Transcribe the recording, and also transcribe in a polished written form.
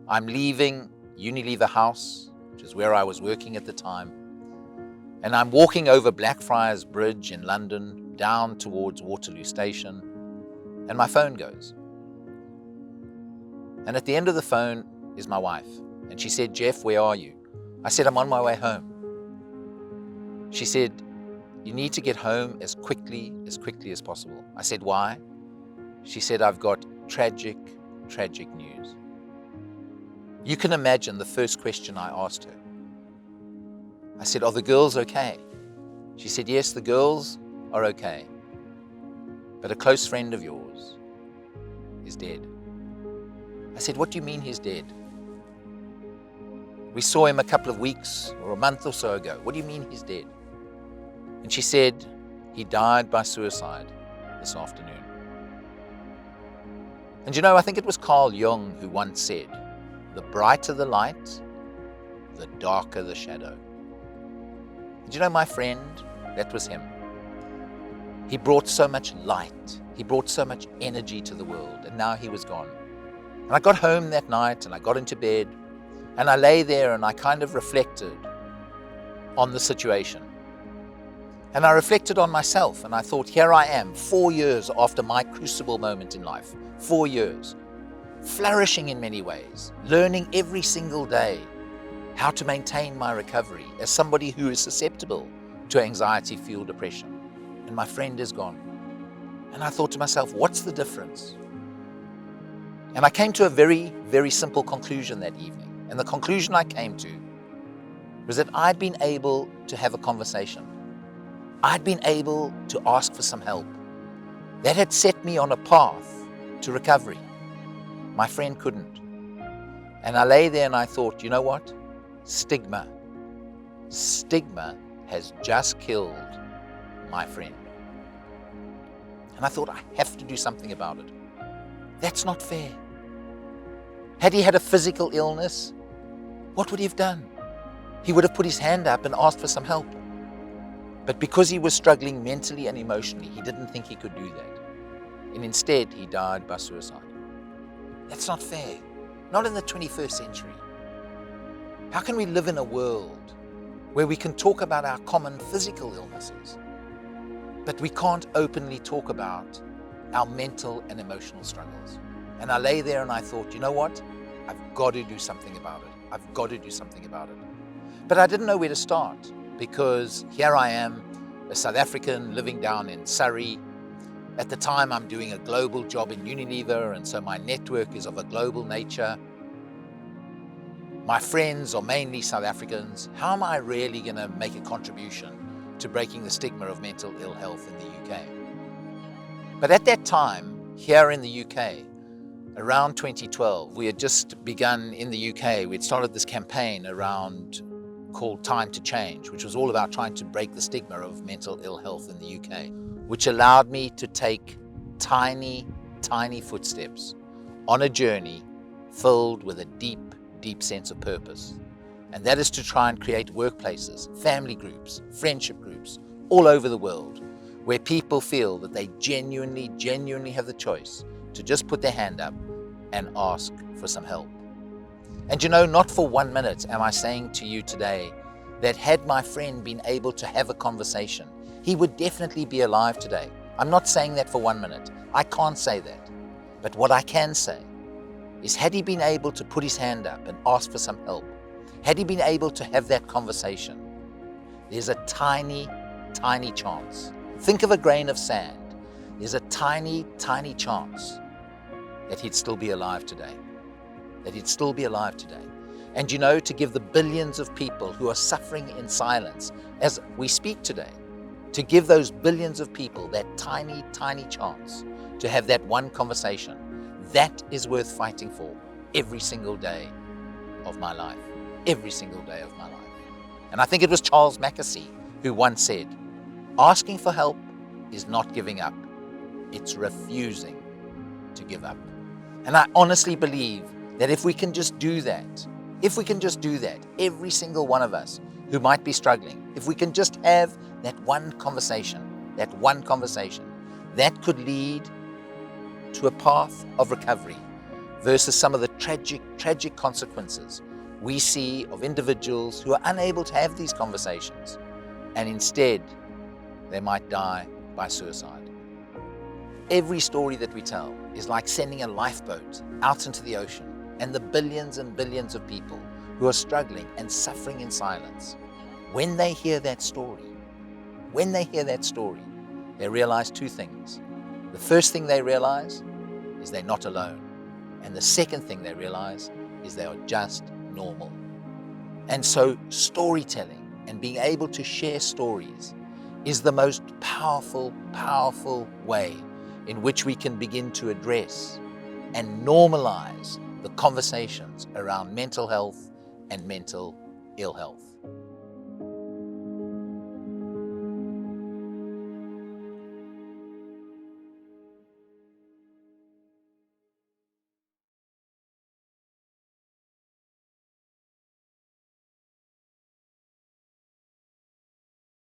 I'm leaving Unilever House, which is where I was working at the time, and I'm walking over Blackfriars Bridge in London, down towards Waterloo Station, and my phone goes. And at the end of the phone is my wife, and she said, "Geoff, where are you?" I said, "I'm on my way home." She said, "You need to get home as quickly as possible." I said, "Why?" She said, "I've got tragic news." You can imagine the first question I asked her. I said, "Are the girls okay?" She said, "Yes, the girls are okay, but a close friend of yours is dead." I said, "What do you mean he's dead? We saw him a couple of weeks or a month or so ago. What do you mean he's dead?" And she said, "He died by suicide this afternoon." And you know, I think it was Carl Jung who once said, "The brighter the light, the darker the shadow." And you know, my friend, that was him. He brought so much light. He brought so much energy to the world, and now he was gone. And I got home that night and I got into bed and I lay there and I kind of reflected on the situation. And I reflected on myself and I thought, here I am, 4 years after my crucible moment in life, 4 years, flourishing in many ways, learning every single day how to maintain my recovery as somebody who is susceptible to anxiety-fueled depression. And my friend is gone. And I thought to myself, what's the difference? And I came to a very, very simple conclusion that evening. And the conclusion I came to was that I'd been able to have a conversation. I'd been able to ask for some help. That had set me on a path to recovery. My friend couldn't. And I lay there and I thought, you know what? Stigma has just killed my friend. And I thought, I have to do something about it. That's not fair. Had he had a physical illness, what would he have done? He would have put his hand up and asked for some help. But because he was struggling mentally and emotionally, he didn't think he could do that. And instead, he died by suicide. That's not fair. Not in the 21st century. How can we live in a world where we can talk about our common physical illnesses, but we can't openly talk about our mental and emotional struggles? And I lay there and I thought, you know what? I've got to do something about it. I've got to do something about it. But I didn't know where to start, because here I am, a South African living down in Surrey. At the time, I'm doing a global job in Unilever, and so my network is of a global nature. My friends are mainly South Africans. How am I really going to make a contribution to breaking the stigma of mental ill health in the UK? But at that time, here in the UK, around 2012, we had just begun in the UK. We'd started this campaign called Time to Change, which was all about trying to break the stigma of mental ill health in the UK, which allowed me to take tiny footsteps on a journey filled with a deep sense of purpose. And that is to try and create workplaces, family groups, friendship groups all over the world, where people feel that they genuinely have the choice to just put their hand up and ask for some help. And you know, not for 1 minute am I saying to you today that had my friend been able to have a conversation, he would definitely be alive today. I'm not saying that for 1 minute. I can't say that. But what I can say is, had he been able to put his hand up and ask for some help, had he been able to have that conversation, there's a tiny chance. Think of a grain of sand. There's a tiny chance that he'd still be alive today. And you know, to give the billions of people who are suffering in silence as we speak today, to give those billions of people that tiny chance to have that one conversation, that is worth fighting for every single day of my life. Every single day of my life. And I think it was Charles Mackesy who once said, asking for help is not giving up. It's refusing to give up. And I honestly believe that if we can just do that, every single one of us who might be struggling, if we can just have that one conversation, that could lead to a path of recovery versus some of the tragic consequences we see of individuals who are unable to have these conversations, and instead they might die by suicide. Every story that we tell is like sending a lifeboat out into the ocean, and the billions and billions of people who are struggling and suffering in silence, when they hear that story, they realize two things. The first thing they realize is they're not alone. And the second thing they realize is they are just normal. And so storytelling and being able to share stories is the most powerful way in which we can begin to address and normalize the conversations around mental health and mental ill health.